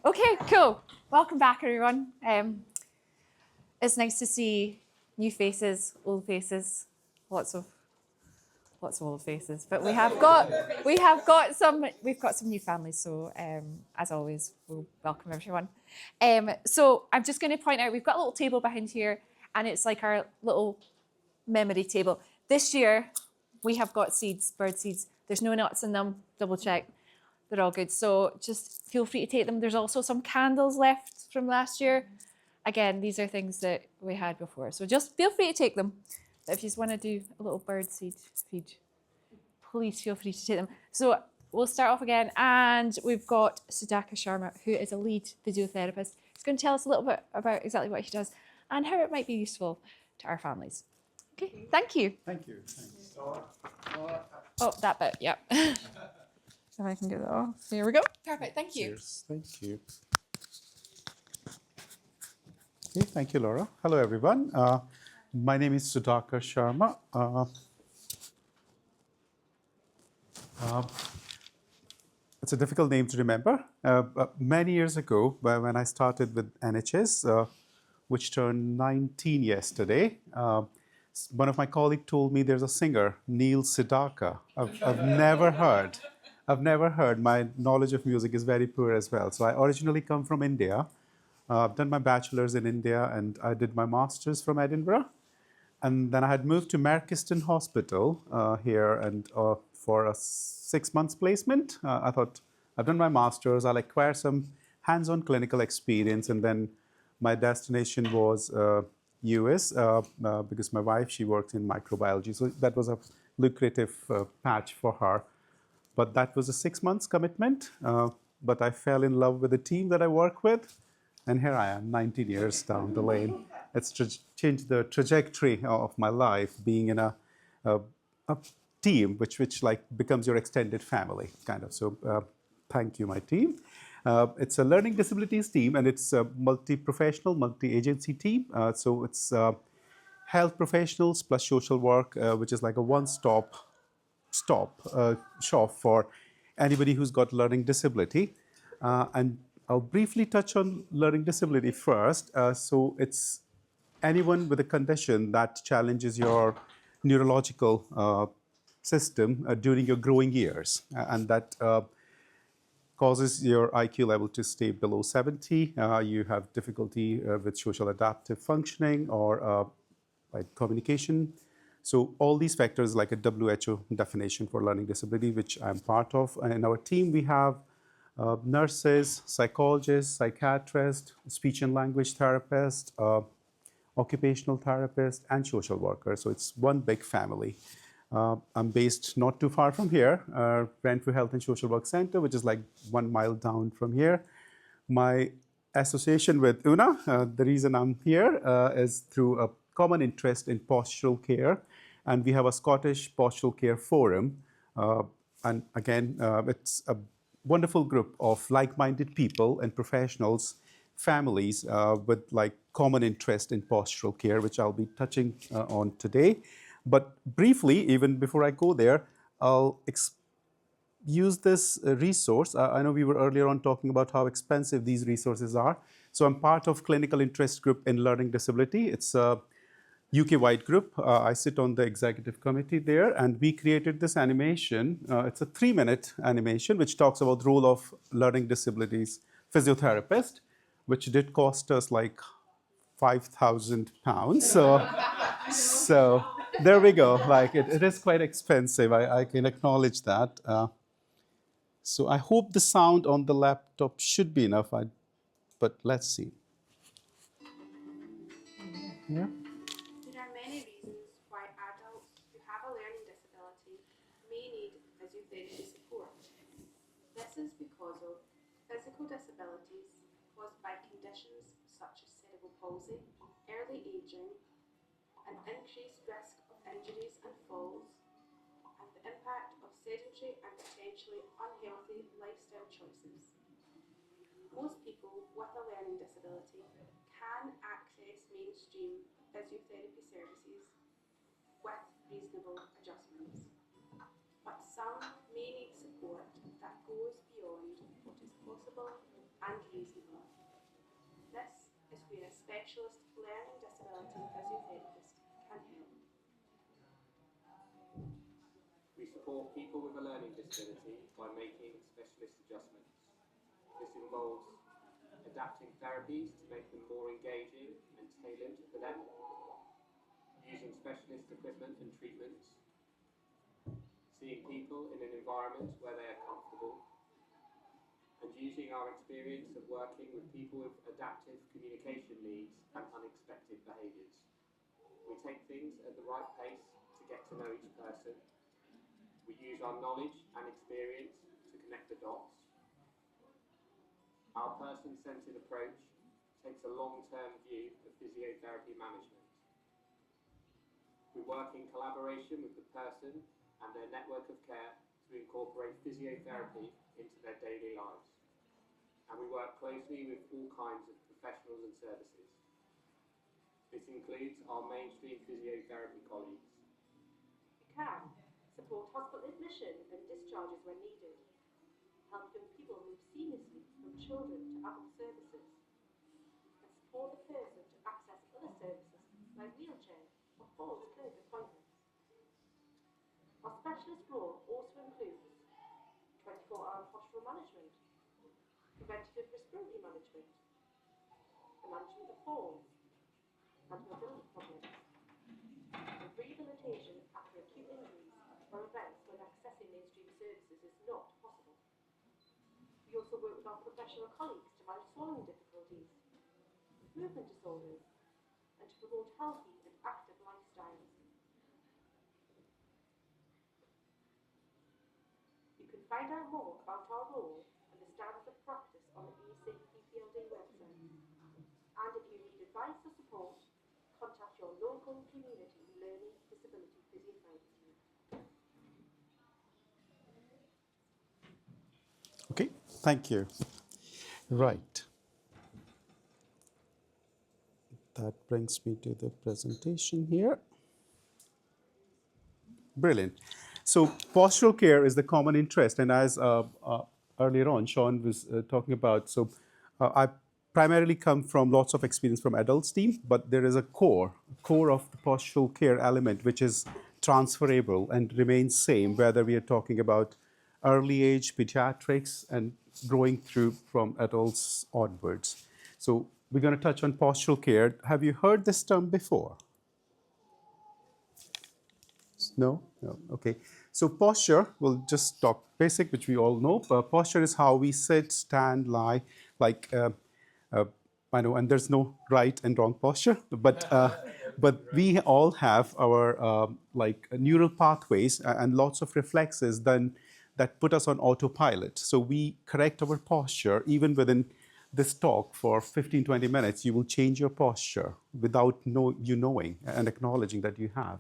Okay, cool. Welcome back, everyone. It's nice to see new faces, old faces, lots of old faces. But we've got some new families. So as always, we'll welcome everyone. So I'm just going to point out we've got a little table behind here, and it's like our little memory table. This year we have got seeds, bird seeds. There's no nuts in them. Double check. They're all good. So just feel free to take them. There's also some candles left from last year. Again, these are things that we had before. So just feel free to take them. But if you just want to do a little bird seed feed, please feel free to take them. So we'll start off again. And we've got Sudhakar Sharma, who is a lead physiotherapist. He's going to tell us a little bit about exactly what he does and how it might be useful to our families. Okay, thank you. Thank you. Thanks. Oh, that bit, yep. So I can do that off. Here we go. Perfect, thank you. Cheers. Thank you. Okay, thank you, Laura. Hello, everyone. My name is Sudhakar Sharma. It's a difficult name to remember. Many years ago, when I started with NHS, which turned 19 yesterday, one of my colleagues told me there's a singer, Neil Sedaka. I've never heard. I've never heard. My knowledge of music is very poor as well. So I originally come from India. I've done my bachelor's in India and I did my master's from Edinburgh. And then I had moved to Merkiston Hospital here and for a 6 months placement. I thought, I've done my master's, I'll acquire some hands-on clinical experience, and then my destination was US because my wife, she worked in microbiology. So that was a lucrative patch for her. But that was a 6 months commitment. But I fell in love with the team that I work with. And here I am, 19 years down the lane. It's changed the trajectory of my life, being in a team which like becomes your extended family, kind of. So thank you, my team. It's a learning disabilities team, and it's a multi-professional, multi-agency team. So it's health professionals plus social work, which is like a one-stop shop for anybody who's got learning disability. And I'll briefly touch on learning disability first. So it's anyone with a condition that challenges your neurological system during your growing years, and that causes your IQ level to stay below 70. You have difficulty with social adaptive functioning or like communication. So all these factors, like a WHO definition for learning disability, which I'm part of. In our team, we have nurses, psychologists, psychiatrists, speech and language therapists, occupational therapists, and social workers. So it's one big family. I'm based not too far from here, Renfrew Health and Social Work Center, which is like 1 mile down from here. My association with Una, the reason I'm here is through a common interest in postural care. And we have a Scottish Postural Care Forum. And again, it's a wonderful group of like-minded people and professionals, families with like common interest in postural care, which I'll be touching on today. But briefly, even before I go there, I'll use this resource. I know we were earlier on talking about how expensive these resources are. So I'm part of clinical interest group in learning disability. It's a UK-wide group. I sit on the executive committee there, and we created this animation. It's a 3-minute animation which talks about the role of learning disabilities physiotherapist, which did cost us like £5,000. So there we go. Like it is quite expensive. I can acknowledge that. So I hope the sound on the laptop should be enough. But let's see. Yeah. There are many reasons why adults who have a learning disability may need physiotherapy support. This is because of physical disabilities caused by conditions such as cerebral palsy, early ageing, an increased risk of injuries and falls, and the impact of sedentary and potentially unhealthy lifestyle choices. Most people with a learning disability can access mainstream physiotherapy services with reasonable adjustments, but some may need support that goes beyond what is possible and reasonable. This is where a specialist learning disability physiotherapist can help. We support people with a learning disability by making specialist adjustments. This involves adapting therapies to make them more engaging and tailored for them, using specialist equipment and treatments, seeing people in an environment where they are comfortable, and using our experience of working with people with adaptive communication needs and unexpected behaviours. We take things at the right pace to get to know each person. We use our knowledge and experience to connect the dots. Our person-centred approach takes a long-term view of physiotherapy management. We work in collaboration with the person and their network of care to incorporate physiotherapy into their daily lives. And we work closely with all kinds of professionals and services. This includes our mainstream physiotherapy colleagues. We can support hospital admission and discharges when needed, help young people move seamlessly from children to adult services, and support the person to access other services like wheelchair or forward clinic appointments. Our specialist role also includes 24-hour postural management, preventative respiratory management, the management of falls and mobility problems, and rehabilitation after acute injuries or events when accessing mainstream services is not possible. We also work with our professional colleagues to manage swallowing difficulties, movement disorders, and to promote healthy and active lifestyles. You can find out more about our role and the standards of practice on the ESAPPLD website. And if you need advice or support, contact your local community learning disability physiotherapy team. Okay, thank you. Right. That brings me to the presentation here. Brilliant. So postural care is the common interest, and as earlier on Sean was talking about, so I primarily come from lots of experience from adults team, but there is a core of the postural care element which is transferable and remains same whether we are talking about early age, pediatrics, and growing through from adults onwards. So we're going to touch on postural care. Have you heard this term before? No? No. Okay. So posture, we'll just talk basic, which we all know. Posture is how we sit, stand, lie, like, I know, and there's no right and wrong posture, but we all have our like neural pathways and lots of reflexes then that put us on autopilot. So we correct our posture even within this talk for 15, 20 minutes. You will change your posture without you knowing and acknowledging that you have.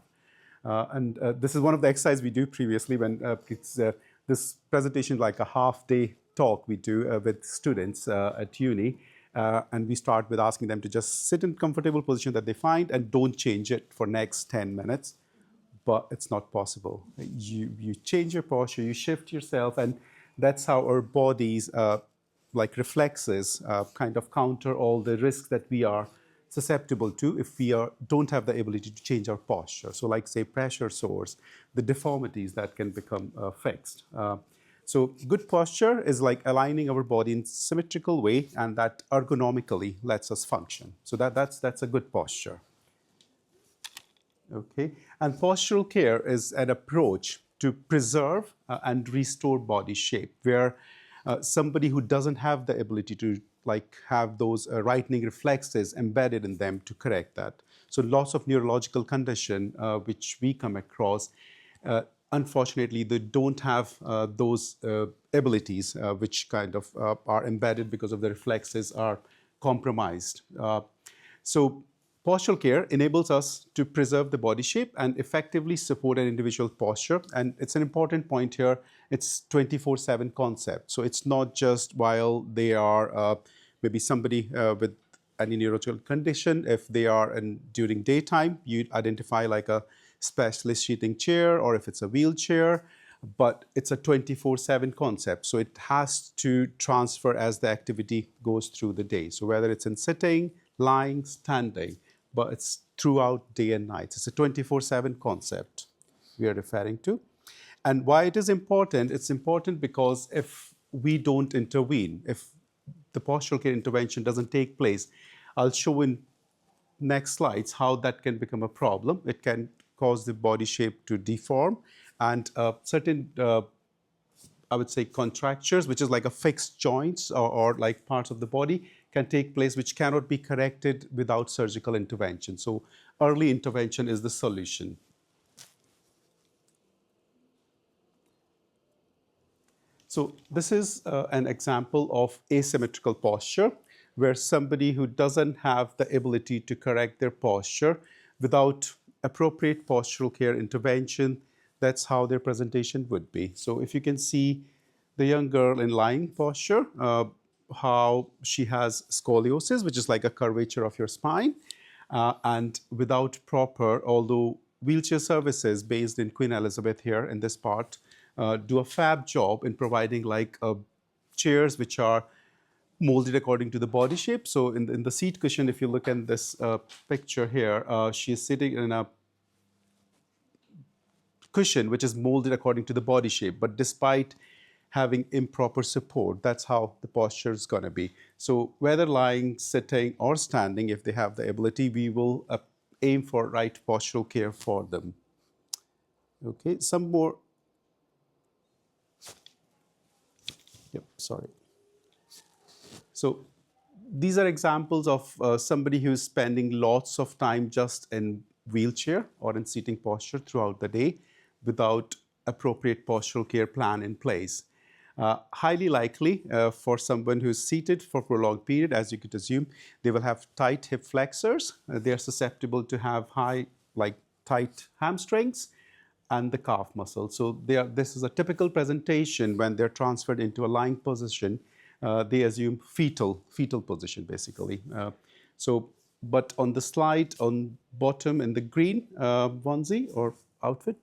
And this is one of the exercises we do previously when it's this presentation, like a half-day talk we do with students at uni. And we start with asking them to just sit in comfortable position that they find and don't change it for next 10 minutes. But it's not possible. You change your posture, you shift yourself, and that's how our bodies, like reflexes, kind of counter all the risks that we are susceptible to if we don't have the ability to change our posture. So like say pressure sores, the deformities that can become fixed. So good posture is like aligning our body in symmetrical way, and that ergonomically lets us function. So that's a good posture. Okay, and postural care is an approach to preserve and restore body shape, where somebody who doesn't have the ability to like have those rightening reflexes embedded in them to correct that. So lots of neurological condition which we come across, unfortunately, they don't have those abilities which kind of are embedded because of the reflexes are compromised. So postural care enables us to preserve the body shape and effectively support an individual posture. And it's an important point here. It's 24/7 concept. So it's not just while they are maybe somebody with any neurological condition. If they are during daytime, you identify like a specialist seating chair, or if it's a wheelchair. but it's a 24/7 concept. So it has to transfer as the activity goes through the day. So whether it's in sitting, lying, standing, but it's throughout day and night. It's a 24/7 concept we are referring to. And why it is important? It's important because if we don't intervene, if the postural care intervention doesn't take place, I'll show in next slides how that can become a problem. It can cause the body shape to deform, and certain I would say contractures, which is like a fixed joints or like parts of the body, can take place which cannot be corrected without surgical intervention. So early intervention is the solution. So this is an example of asymmetrical posture, where somebody who doesn't have the ability to correct their posture without appropriate postural care intervention, that's how their presentation would be. So if you can see the young girl in lying posture, how she has scoliosis, which is like a curvature of your spine, and without proper, although wheelchair services based in Queen Elizabeth here in this part do a fab job in providing like chairs which are molded according to the body shape. So in the seat cushion, if you look at this picture here, she is sitting in a cushion which is molded according to the body shape, but despite having improper support, that's how the posture is going to be. So whether lying, sitting, or standing, if they have the ability, we will aim for right postural care for them. Okay, some more. Yep, sorry. So these are examples of somebody who is spending lots of time just in wheelchair or in seating posture throughout the day without appropriate postural care plan in place. Highly likely for someone who's seated for a prolonged period, as you could assume, they will have tight hip flexors. They are susceptible to have tight hamstrings and the calf muscle. So this is a typical presentation when they're transferred into a lying position. They assume fetal position, basically. But on the slide on bottom in the green onesie or outfit,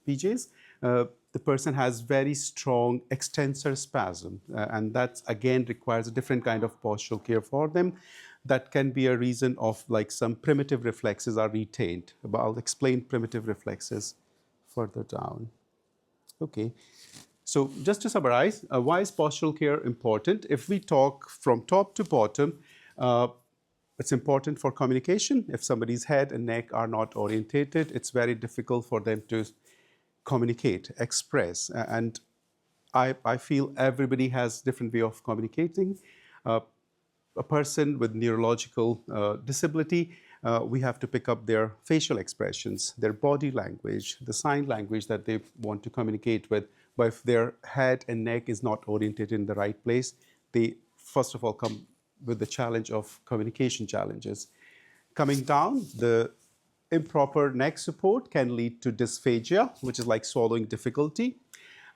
PJs, the person has very strong extensor spasm, and that again requires a different kind of postural care for them. That can be a reason of like some primitive reflexes are retained. But I'll explain primitive reflexes further down. Okay. So just to summarize, why is postural care important? If we talk from top to bottom, it's important for communication. If somebody's head and neck are not orientated, it's very difficult for them to communicate, express. And I feel everybody has different way of communicating. A person with neurological disability, we have to pick up their facial expressions, their body language, the sign language that they want to communicate with. But if their head and neck is not oriented in the right place, they first of all come with the challenge of communication challenges. Coming down, the improper neck support can lead to dysphagia, which is like swallowing difficulty,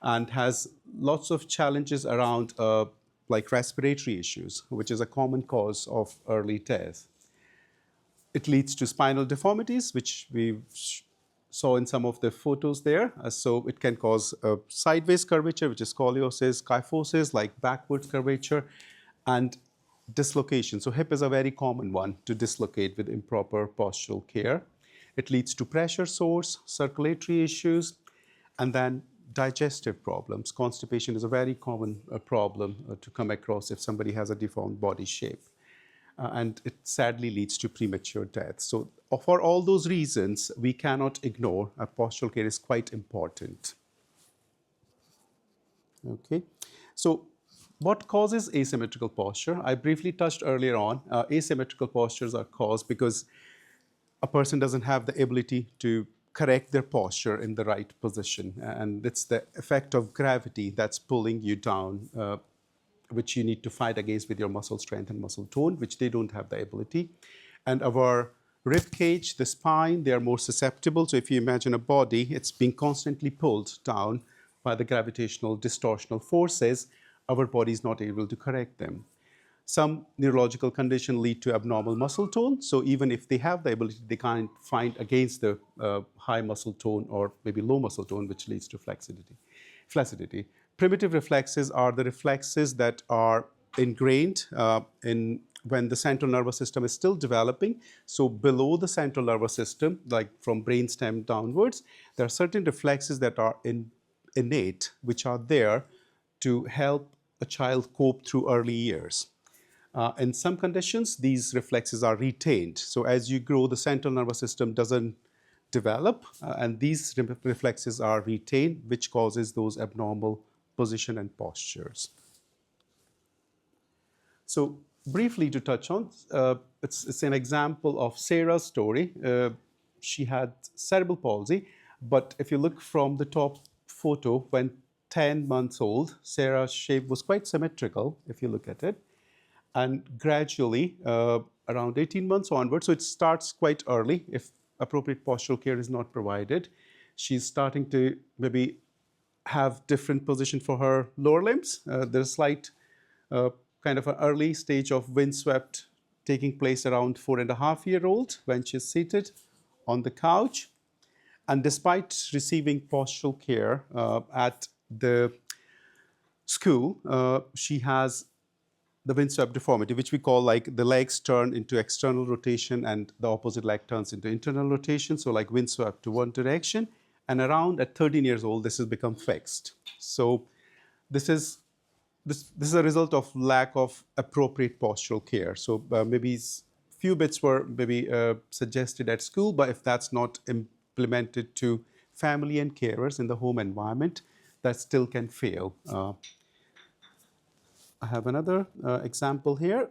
and has lots of challenges around like respiratory issues, which is a common cause of early death. It leads to spinal deformities, which we saw in some of the photos there. So it can cause sideways curvature, which is scoliosis, kyphosis, like backward curvature, and dislocation. So hip is a very common one to dislocate with improper postural care. It leads to pressure sores, circulatory issues, and then digestive problems. Constipation is a very common problem to come across if somebody has a deformed body shape. And it sadly leads to premature death. So for all those reasons, we cannot ignore postural care is quite important. Okay, so what causes asymmetrical posture? I briefly touched earlier on. Asymmetrical postures are caused because a person doesn't have the ability to correct their posture in the right position. And it's the effect of gravity that's pulling you down, which you need to fight against with your muscle strength and muscle tone, which they don't have the ability. And our rib cage, the spine, they are more susceptible. So if you imagine a body, it's being constantly pulled down by the gravitational distortional forces, our body is not able to correct them. Some neurological conditions lead to abnormal muscle tone. So even if they have the ability, they can't find against the high muscle tone or maybe low muscle tone, which leads to flexidity. flaccidity. Primitive reflexes are the reflexes that are ingrained in when the central nervous system is still developing. So below the central nervous system, like from brainstem downwards, there are certain reflexes that are innate, which are there to help a child cope through early years. In some conditions, these reflexes are retained. So as you grow, the central nervous system doesn't develop, and these reflexes are retained, which causes those abnormal position and postures. So briefly to touch on, it's an example of Sarah's story. She had cerebral palsy, but if you look from the top photo, when 10 months old, Sarah's shape was quite symmetrical, if you look at it. And gradually, around 18 months onwards, so it starts quite early if appropriate postural care is not provided. She's starting to maybe have different position for her lower limbs. There's slight kind of an early stage of windswept taking place around 4.5-year-old when she's seated on the couch. And despite receiving postural care at the school, she has the windswept deformity, which we call like the legs turn into external rotation and the opposite leg turns into internal rotation. So like windswept to one direction. And around at 13 years old, this has become fixed. So this is a result of lack of appropriate postural care. So maybe few bits were maybe suggested at school, but if that's not implemented to family and carers in the home environment, that still can fail. I have another example here,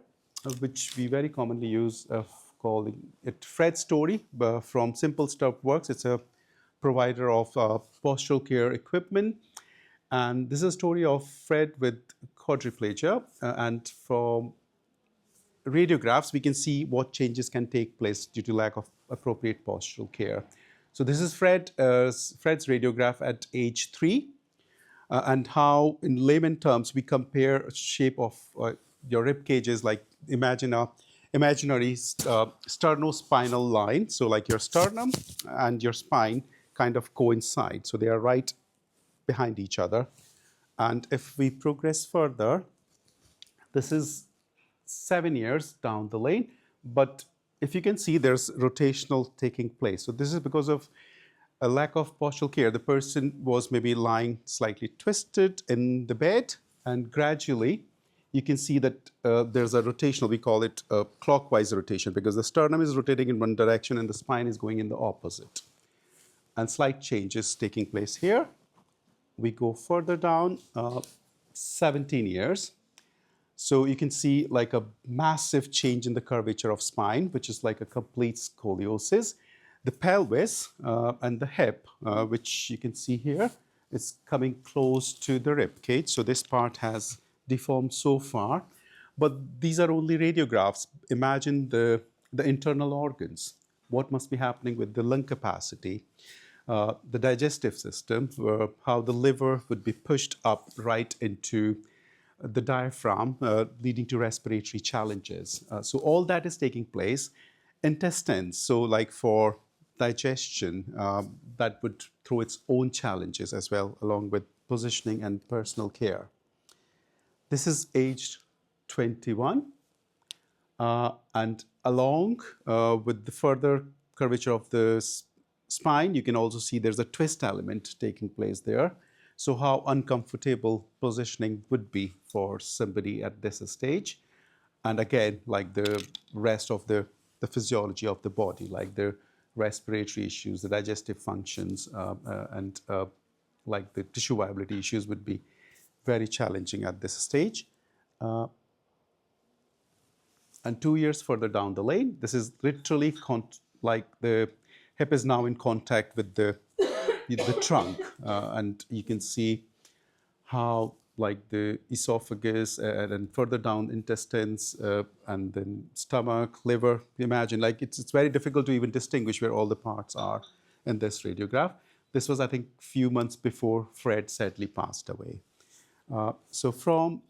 which we very commonly use of calling it Fred's story from Simple Stuff Works. It's a provider of postural care equipment. And this is a story of Fred with quadriplegia. And from radiographs, we can see what changes can take place due to lack of appropriate postural care. So this is Fred's radiograph at age 3. And how, in layman terms, we compare shape of your rib cages, like imagine a imaginary sternospinal line. So like your sternum and your spine kind of coincide. So they are right behind each other. And if we progress further, this is 7 years down the lane. But if you can see, there's rotational taking place. So this is because of a lack of postural care. The person was maybe lying slightly twisted in the bed, and gradually you can see that there's a rotational, we call it a clockwise rotation, because the sternum is rotating in one direction and the spine is going in the opposite. And slight changes taking place here. We go further down, 17 years. So you can see like a massive change in the curvature of spine, which is like a complete scoliosis. The pelvis and the hip, which you can see here, is coming close to the rib cage. So this part has deformed so far. But these are only radiographs. Imagine the internal organs. What must be happening with the lung capacity, the digestive system, how the liver would be pushed up right into the diaphragm, leading to respiratory challenges. So all that is taking place. Intestines, so like for digestion, that would throw its own challenges as well, along with positioning and personal care. This is aged 21, and along with the further curvature of the spine, you can also see there's a twist element taking place there. So how uncomfortable positioning would be for somebody at this stage. And again, like the rest of the physiology of the body, like the respiratory issues, the digestive functions, and like the tissue viability issues would be very challenging at this stage. And 2 years further down the lane, this is literally like the hip is now in contact with the trunk, and you can see how like the esophagus and further down intestines and then stomach, liver. Imagine like it's very difficult to even distinguish where all the parts are in this radiograph. This was, I think, a few months before Fred sadly passed away. So from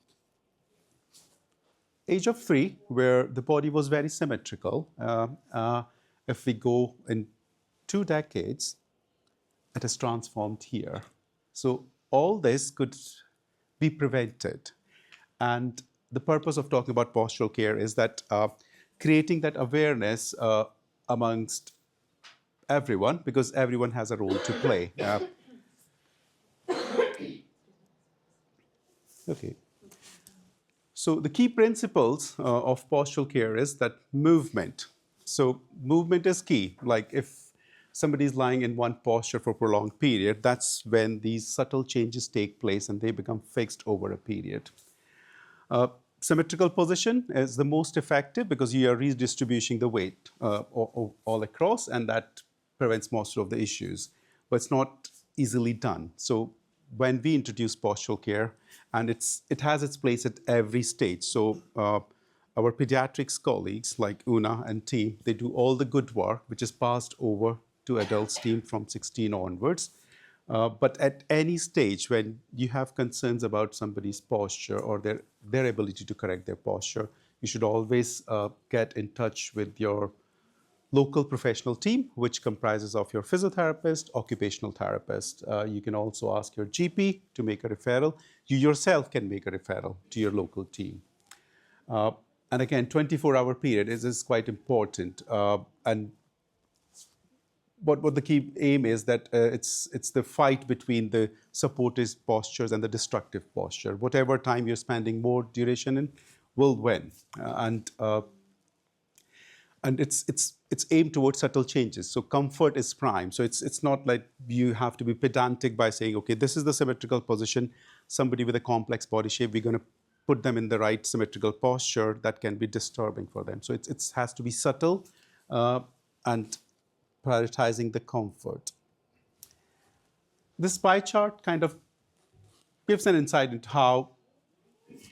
age of 3, where the body was very symmetrical, if we go in 2 decades, it has transformed here. So all this could be prevented. And the purpose of talking about postural care is that creating that awareness amongst everyone, because everyone has a role to play. Okay. So the key principles of postural care is that movement. So movement is key. Like if somebody is lying in one posture for a prolonged period, that's when these subtle changes take place and they become fixed over a period. Symmetrical position is the most effective because you are redistributing the weight all across, and that prevents most of the issues. But it's not easily done. So when we introduce postural care, and it has its place at every stage. So our pediatrics colleagues like Una and team, they do all the good work, which is passed over to adults team from 16 onwards. But at any stage when you have concerns about somebody's posture or their ability to correct their posture, you should always get in touch with your local professional team, which comprises of your physiotherapist, occupational therapist. You can also ask your GP to make a referral. You yourself can make a referral to your local team. And again, 24-hour period is quite important. And what the key aim is that it's the fight between the supportive postures and the destructive posture. Whatever time you're spending more duration in will win. And it's aimed towards subtle changes. So comfort is prime. So it's not like you have to be pedantic by saying, okay, this is the symmetrical position. Somebody with a complex body shape, we're going to put them in the right symmetrical posture. That can be disturbing for them. So it has to be subtle and prioritizing the comfort. This pie chart kind of gives an insight into how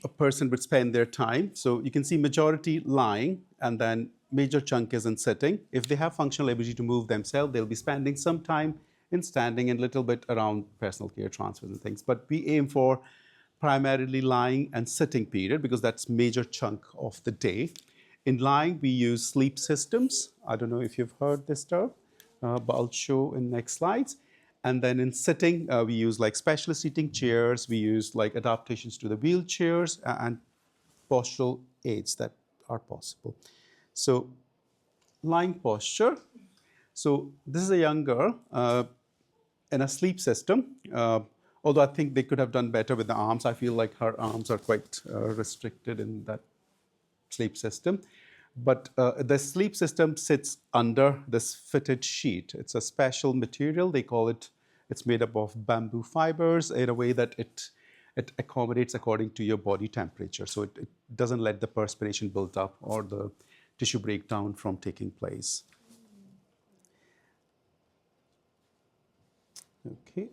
a person would spend their time. So you can see majority lying, and then major chunk is in sitting. If they have functional ability to move themselves, they'll be spending some time in standing and a little bit around personal care transfers and things. But we aim for primarily lying and sitting period because that's major chunk of the day. In lying, we use sleep systems. I don't know if you've heard this term, but I'll show in next slides. And then in sitting, we use like specialist seating chairs. We use like adaptations to the wheelchairs and postural aids that are possible. So lying posture. So this is a young girl in a sleep system. Although I think they could have done better with the arms. I feel like her arms are quite restricted in that sleep system. But the sleep system sits under this fitted sheet. It's a special material. They call it, it's made up of bamboo fibers in a way that it accommodates according to your body temperature. So it doesn't let the perspiration build up or the tissue breakdown from taking place. Okay.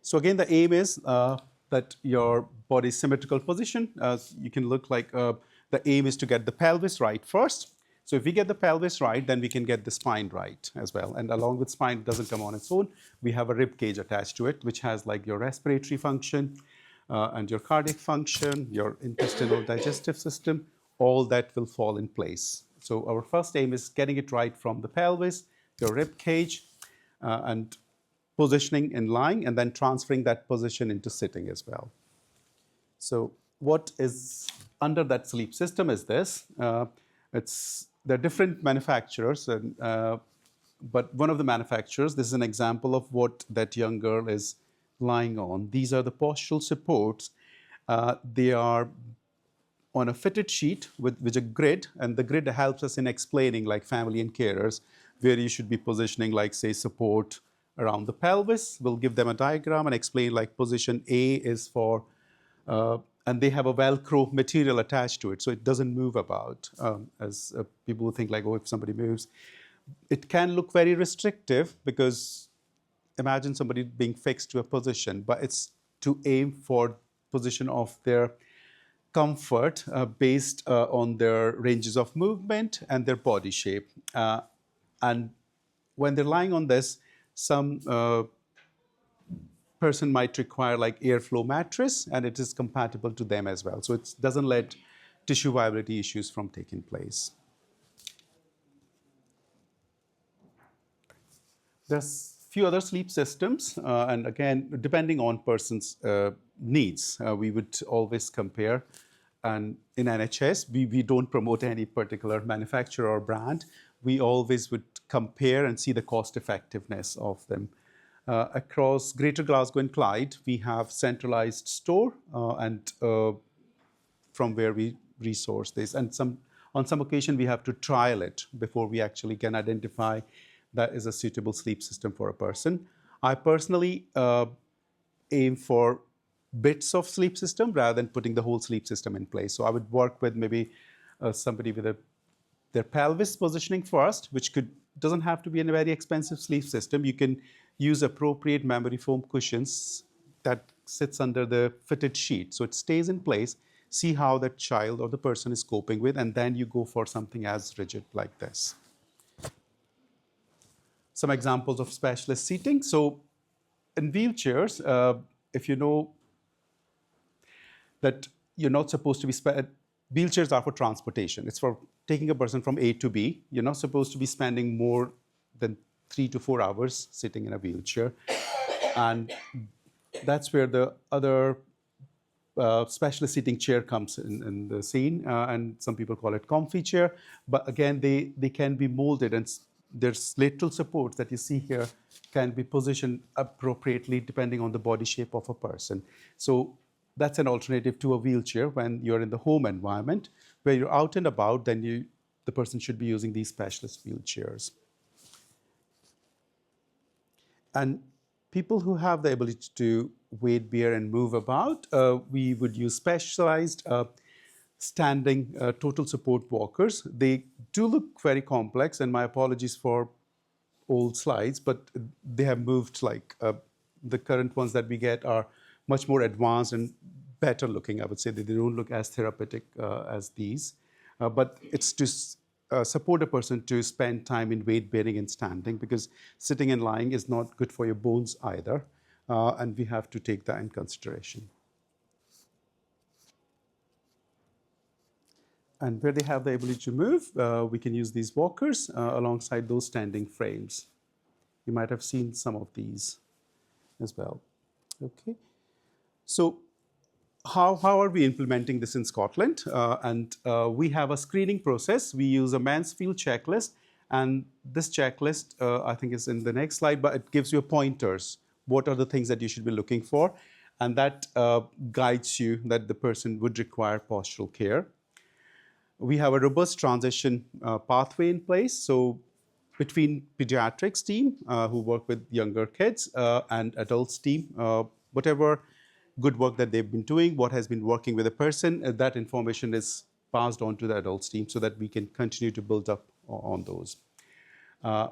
So again, the aim is that your body's symmetrical position. You can look like the aim is to get the pelvis right first. So if we get the pelvis right, then we can get the spine right as well. And along with spine, it doesn't come on its own. We have a rib cage attached to it, which has like your respiratory function and your cardiac function, your intestinal digestive system, all that will fall in place. So our first aim is getting it right from the pelvis, your rib cage, and positioning in lying, and then transferring that position into sitting as well. So what is under that sleep system is this. There are different manufacturers, but one of the manufacturers, this is an example of what that young girl is lying on. These are the postural supports. They are on a fitted sheet with a grid, and the grid helps us in explaining, like family and carers, where you should be positioning, like say support around the pelvis. We'll give them a diagram and explain like position A is for, and they have a Velcro material attached to it, so it doesn't move about, as people think like, oh, if somebody moves. It can look very restrictive because imagine somebody being fixed to a position, but it's to aim for position of their comfort based on their ranges of movement and their body shape. And when they're lying on this, some person might require like airflow mattress, and it is compatible to them as well. So it doesn't let tissue viability issues from taking place. There's few other sleep systems, and again, depending on person's needs, we would always compare. And in NHS, we don't promote any particular manufacturer or brand. We always would compare and see the cost effectiveness of them. Across Greater Glasgow and Clyde, we have centralized store and from where we resource this. And on some occasion, we have to trial it before we actually can identify that is a suitable sleep system for a person. I personally aim for bits of sleep system rather than putting the whole sleep system in place. So I would work with maybe somebody with their pelvis positioning first, which doesn't have to be in a very expensive sleep system. You can use appropriate memory foam cushions that sits under the fitted sheet. So it stays in place, see how that child or the person is coping with, and then you go for something as rigid like this. Some examples of specialist seating. So in wheelchairs, if you know that you're not supposed to be, wheelchairs are for transportation. It's for taking a person from A to B. You're not supposed to be spending more than 3 to 4 hours sitting in a wheelchair. And that's where the other specialist seating chair comes in the scene. And some people call it comfy chair. But again, they can be molded, and there's lateral supports that you see here can be positioned appropriately depending on the body shape of a person. So that's an alternative to a wheelchair when you're in the home environment. Where you're out and about, then the person should be using these specialist wheelchairs. And people who have the ability to weight bear and move about, we would use specialized standing total support walkers. They do look very complex, and my apologies for old slides, but they have moved. Like the current ones that we get are much more advanced and better looking. I would say that they don't look as therapeutic as these, but it's to support a person to spend time in weight bearing and standing, because sitting and lying is not good for your bones either, and we have to take that in consideration. And where they have the ability to move, we can use these walkers alongside those standing frames. You might have seen some of these as well. Okay. So how are we implementing this in Scotland? We have a screening process. We use a Mansfield checklist. And this checklist, I think, is in the next slide, but it gives you pointers. What are the things that you should be looking for? And that guides you that the person would require postural care. We have a robust transition pathway in place. So between pediatrics team who work with younger kids and adults team, whatever good work that they've been doing, what has been working with a person, that information is passed on to the adults team so that we can continue to build up on those.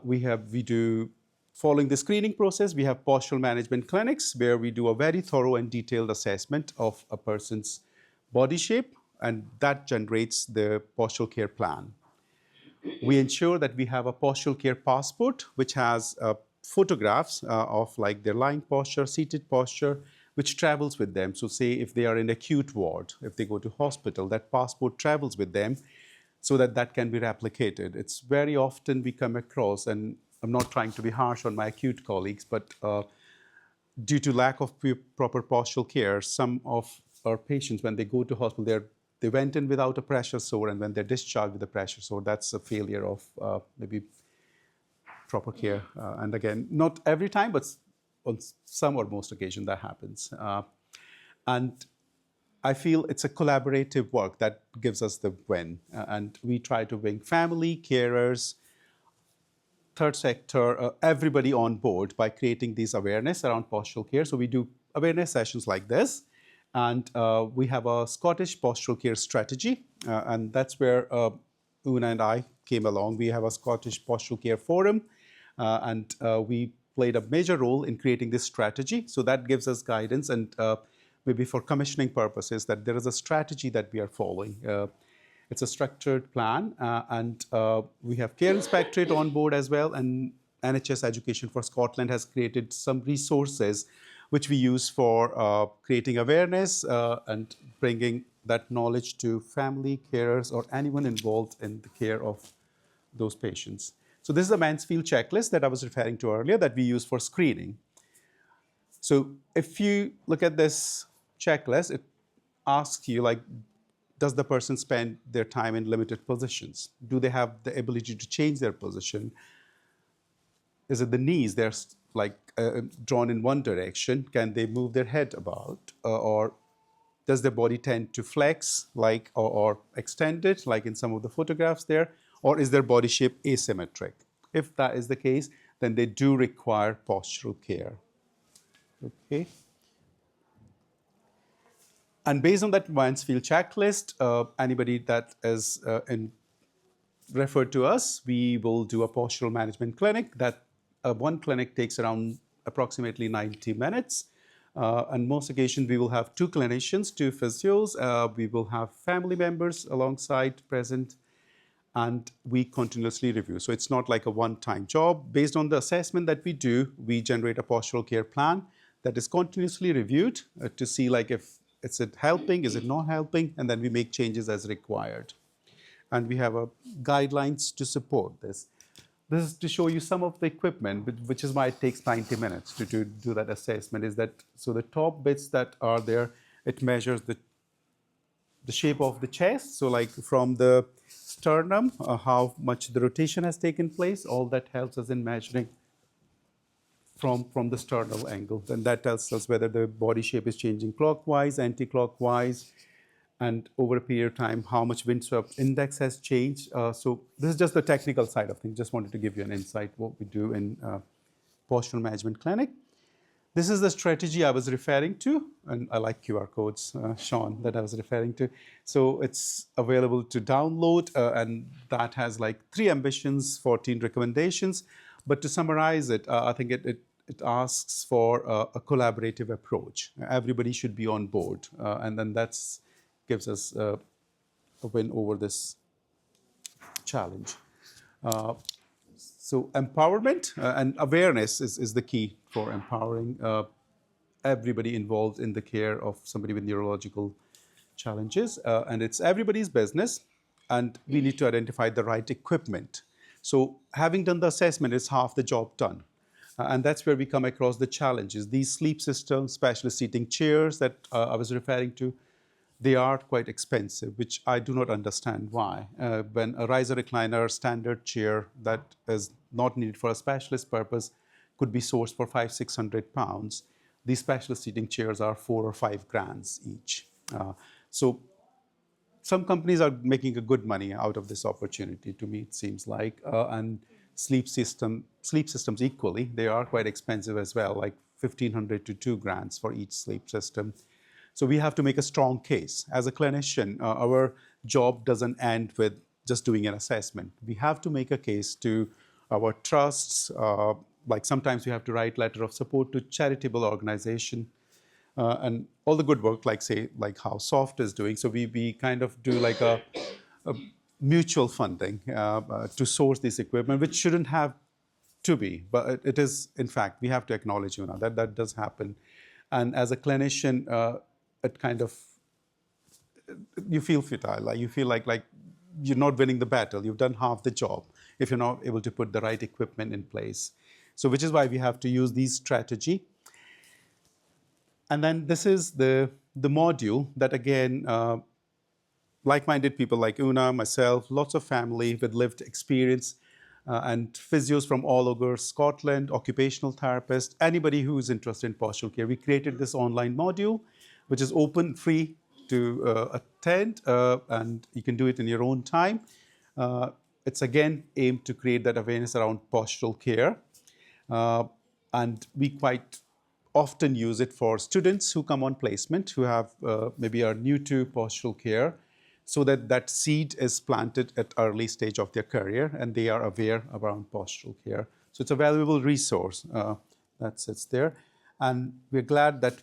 We do, following the screening process, we have postural management clinics where we do a very thorough and detailed assessment of a person's body shape, and that generates the postural care plan. We ensure that we have a postural care passport, which has photographs of like their lying posture, seated posture, which travels with them. So say if they are in acute ward, if they go to hospital, that passport travels with them so that can be replicated. It's very often we come across, and I'm not trying to be harsh on my acute colleagues, but due to lack of proper postural care, some of our patients, when they go to hospital, they went in without a pressure sore, and when they're discharged with a pressure sore, that's a failure of maybe proper care. And again, not every time, but on some or most occasions that happens. And I feel it's a collaborative work that gives us the win. And we try to bring family, carers, third sector, everybody on board by creating this awareness around postural care. So we do awareness sessions like this. And we have a Scottish postural care strategy. And that's where Una and I came along. We have a Scottish postural care forum. And we played a major role in creating this strategy. So that gives us guidance and maybe for commissioning purposes that there is a strategy that we are following. It's a structured plan, and we have Care Inspectorate on board as well, and NHS Education for Scotland has created some resources which we use for creating awareness and bringing that knowledge to family, carers, or anyone involved in the care of those patients. So this is the Mansfield checklist that I was referring to earlier that we use for screening. So if you look at this checklist, it asks you, like, does the person spend their time in limited positions? Do they have the ability to change their position? Is it the knees? They're like drawn in one direction. Can they move their head about? Or does their body tend to flex, like, or extend it, like in some of the photographs there? Or is their body shape asymmetric? If that is the case, then they do require postural care. Okay. And based on that Mansfield checklist, anybody that is referred to us, we will do a postural management clinic. That one clinic takes around approximately 90 minutes. On most occasions, we will have two clinicians, two physios. We will have family members alongside present, and we continuously review. So it's not like a one-time job. Based on the assessment that we do, we generate a postural care plan that is continuously reviewed to see, like, if is it helping, is it not helping, and then we make changes as required. And we have guidelines to support this. This is to show you some of the equipment, which is why it takes 90 minutes to do that assessment. Is that so? The top bits that are there, it measures the shape of the chest. So, like, from the sternum, how much the rotation has taken place. All that helps us in measuring from the sternal angle. And that tells us whether the body shape is changing clockwise, anti-clockwise, and over a period of time, how much wind swept index has changed. So this is just the technical side of things. Just wanted to give you an insight what we do in postural management clinic. This is the strategy I was referring to, and I like QR codes, Sean, that I was referring to. So it's available to download, and that has like 3 ambitions, 14 recommendations. But to summarize it, I think it asks for a collaborative approach. Everybody should be on board, and then that gives us a win over this challenge. So empowerment and awareness is the key for empowering everybody involved in the care of somebody with neurological challenges. And it's everybody's business, and we need to identify the right equipment. So having done the assessment is half the job done. And that's where we come across the challenges. These sleep systems, specialist seating chairs that I was referring to, they are quite expensive, which I do not understand why. When a riser recliner standard chair that is not needed for a specialist purpose could be sourced for £500-600, these specialist seating chairs are 4 or 5 grand each. So some companies are making a good money out of this opportunity, to me it seems like, and sleep systems equally, they are quite expensive as well, like 1,500 to 2 grand for each sleep system. So we have to make a strong case. As a clinician, our job doesn't end with just doing an assessment. We have to make a case to our trusts, like sometimes we have to write letter of support to charitable organization, and all the good work, like say, like how Soft is doing. So we kind of do like a mutual funding to source this equipment, which shouldn't have to be, but it is, in fact, we have to acknowledge, that does happen. And as a clinician, it kind of, you feel futile, like you feel like you're not winning the battle. You've done half the job if you're not able to put the right equipment in place. So which is why we have to use these strategy. And then this is the module that, again, like-minded people like Una, myself, lots of family with lived experience, and physios from all over Scotland, occupational therapists, anybody who is interested in postural care. We created this online module, which is open, free to attend, and you can do it in your own time. It's again aimed to create that awareness around postural care, and we quite often use it for students who come on placement, who have maybe are new to postural care, so that seed is planted at early stage of their career and they are aware around postural care. So it's a valuable resource that sits there. And we're glad that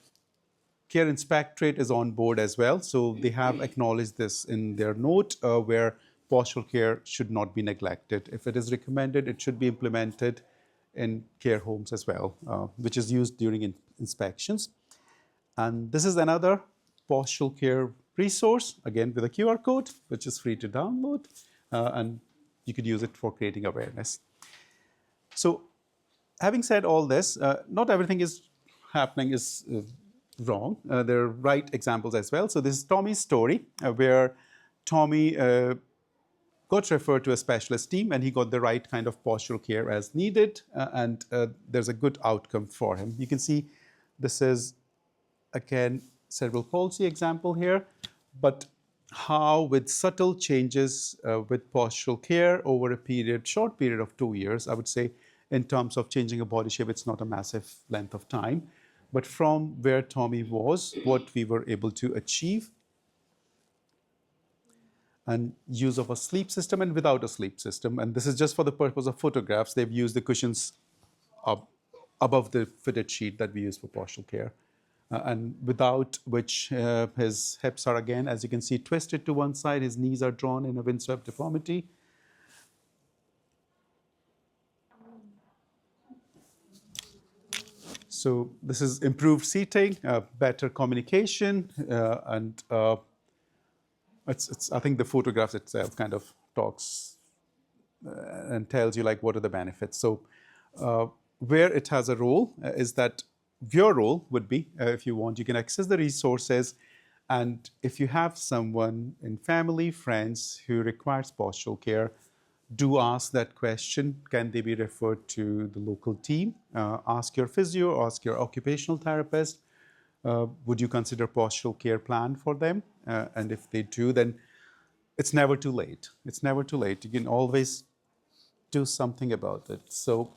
Care Inspectorate is on board as well. So they have acknowledged this in their note where postural care should not be neglected. If it is recommended, it should be implemented in care homes as well, which is used during inspections. And this is another postural care resource, again with a QR code, which is free to download, and you could use it for creating awareness. So having said all this, not everything is happening is wrong. There are right examples as well. So this is Tommy's story, where Tommy got referred to a specialist team and he got the right kind of postural care as needed, and there's a good outcome for him. You can see this is, again, cerebral palsy example here, but how with subtle changes with postural care over a short period of 2 years, I would say in terms of changing a body shape, it's not a massive length of time, but from where Tommy was, what we were able to achieve, and use of a sleep system and without a sleep system. And this is just for the purpose of photographs. They've used the cushions above the fitted sheet that we use for postural care. And without which his hips are, again, as you can see, twisted to one side. His knees are drawn in a windswept deformity. So this is improved seating, better communication, and I think the photographs itself kind of talks and tells you like what are the benefits. So where it has a role is that your role would be, if you want, you can access the resources, and if you have someone in family, friends who requires postural care, do ask that question. Can they be referred to the local team? Ask your physio, ask your occupational therapist. Would you consider postural care plan for them? And if they do, then it's never too late. It's never too late. You can always do something about it. So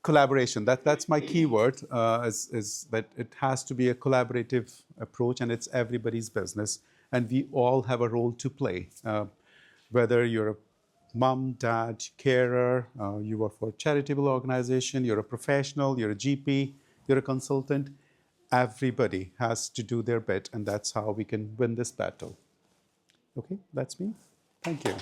collaboration, that's my key word, is that it has to be a collaborative approach, and it's everybody's business. And we all have a role to play. Whether you're a mom, dad, carer, you work for a charitable organization, you're a professional, you're a GP, you're a consultant, everybody has to do their bit, and that's how we can win this battle. Okay, that's me. Thank you.